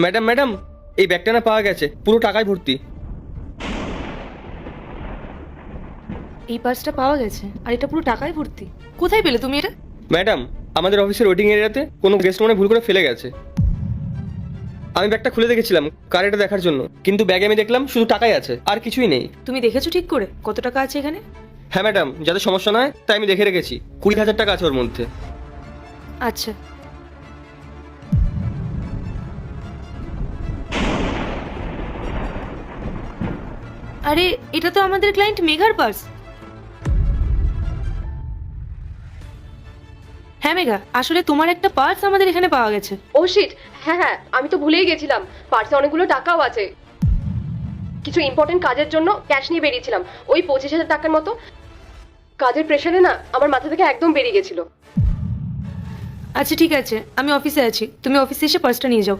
Madam madam, এই ব্যাগটা না পাওয়া গেছে, পুরো টাকায় ভর্তি। এই পার্সটা পাওয়া গেছে আর এটা পুরো টাকায় ভর্তি। কোথায় পেলে তুমি এটা? ম্যাডাম, আমাদের অফিসের ওয়েটিং এরিয়াতে কোনো গেস্ট মনে হয় ভুল করে ফেলে গেছে। আমি ব্যাগটা খুলে দেখেছিলাম কার এটা দেখার জন্য, কিন্তু ব্যাগে আমি দেখলাম শুধু টাকাই আছে, আর কিছুই নেই। তুমি দেখেছো ঠিক করে কত টাকা আছে এখানে? হ্যাঁ ম্যাডাম, যাতে সমস্যা না হয় তাই আমি দেখে রেখেছি। 20,000 টাকা আছে ওর মধ্যে। আচ্ছা, আরে এটা তো আমাদের ক্লায়েন্ট মেঘার পার্স। হ্যাঁ মেঘা, আসলে তোমার একটা পার্স আমাদের এখানে পাওয়া গেছে। ও শিট, হ্যাঁ হ্যাঁ, আমি তো ভুলেই গেছিলাম। পার্সে অনেকগুলো টাকাও আছে। কিছু ইম্পর্টেন্ট কাজের জন্য ক্যাশ নিয়ে বেরিয়েছিলাম, ওই 25,000 টাকার মতো। কাজের প্রেশারে না আমার মাথা থেকে একদম বেরিয়ে গেছিল। আচ্ছা ঠিক আছে, আমি অফিসে আছি, তুমি অফিসে এসে পার্সটা নিয়ে যাও।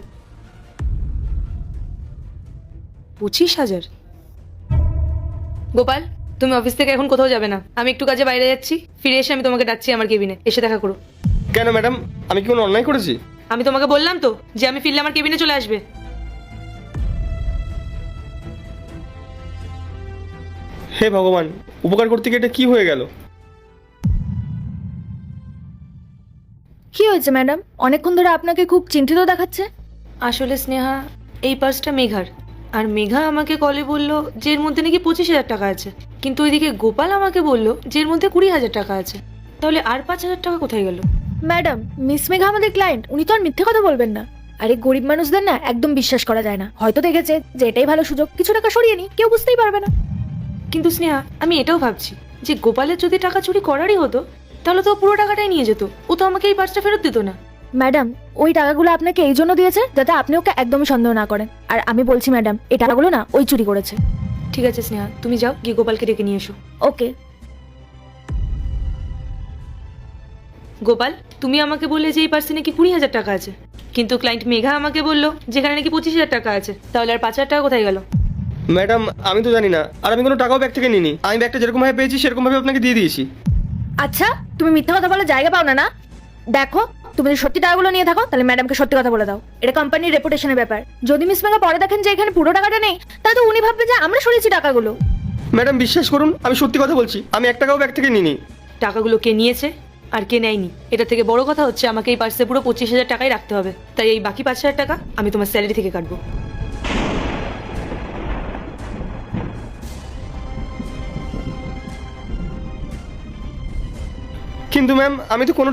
25,000? গোপাল, তুমি অফিস থেকে এখন কোথাও যাবে না, আমি একটু কাজে বাইরে যাচ্ছি, ফিরে এসে আমি তোমাকে ডাকছি আমার কেবিনে, এসে দেখা করো। কেন ম্যাডাম, আমি কি কোনো অন্যায় করেছি? আমি তোমাকে বললাম তো যে আমি ফিরলে আমার কেবিনে চলে আসবে। হে ভগবান, উপকার করতে গিয়ে এটা কি হয়ে গেল? কি হয়েছে ম্যাডাম? অনেকক্ষণ ধরে আপনাকে খুব চিন্তিত দেখাচ্ছে। আসলে স্নেহা, এই পার্সটা মেঘার, আর মেঘা আমাকে কলে বলল যে এর মধ্যে নাকি 25,000 টাকা আছে, কিন্তু ওইদিকে গোপাল আমাকে বলল যে এর মধ্যে 20,000 টাকা আছে। তাহলে আর 5,000 টাকা কোথায় গেল? ম্যাডাম, মিস মেঘা আমাদের ক্লায়েন্ট, উনি তো আর মিথ্যে কথা বলবেন না। আরে গরিব মানুষদের না একদম বিশ্বাস করা যায় না। হয়তো দেখেছে যে এটাই ভালো সুযোগ, কিছু টাকা সরিয়ে নি, কেউ বুঝতেই পারবে না। কিন্তু স্নেহা, আমি এটাও ভাবছি যে গোপালের যদি টাকা চুরি করারই হতো তাহলে তো ও পুরো টাকাটাই নিয়ে যেত, ও তো আমাকে এই পার্সটা ফেরত দিত না। ম্যাডাম, ওই টাকাগুলো আপনাকে এই জন্য দিয়েছে যাতে আপনি ওকে একদমই সন্দেহ না করেন। আর আমি বলছি ম্যাডাম, এই টাকাগুলো না ওই চুরি করেছে। ঠিক আছে স্নেহা, তুমি যাও গিয়ে গোপালকে ডেকে নিয়ে এসো। ওকে। গোপাল, তুমি আমাকে বললে যে এই পার্সে নাকি 20,000 টাকা আছে, কিন্তু ক্লায়েন্ট মেঘা আমাকে বললো যেখানে নাকি 25,000 টাকা আছে, তাহলে আর 5,000 টাকা কোথায় গেল? ম্যাডাম, আমি তো জানি না, আর আমি কোনো টাকাও ব্যাগ থেকে নিইনি। আমি ব্যাগটা যেরকম ভাবে পেয়েছি সেরকম ভাবে আপনাকে দিয়ে দিয়েছি। আচ্ছা, তুমি মিথ্যা কথা বলার জায়গা পাও না না? দেখো, তুমি যদি সত্যি টাকাগুলো নিয়ে থাকো তাহলে ম্যাডামকে সত্যি কথা বলে দাও। এটা কোম্পানির রেপুটেশনের ব্যাপার। যদি মিস মেঘা পরে দেখেন যে এখানে পুরো টাকাটা নেই, তাহলে তো উনি ভাববে যে আমরা সরিয়েছি টাকাগুলো। ম্যাডাম বিশ্বাস করুন, আমি সত্যি কথা বলছি, আমি 1 টাকাও ব্যাগ থেকে নিইনি। টাকাগুলো কে নিয়েছে আর কে নেয়নি, এটা থেকে বড় কথা হচ্ছে আমাকে এই পার্সে পুরো 25,000 টাকাই রাখতে হবে, তাই এই বাকি 5,000 টাকা আমি তোমার স্যালারি থেকে কাটবো। কিন্তু ম্যাম, আমি তো কোনো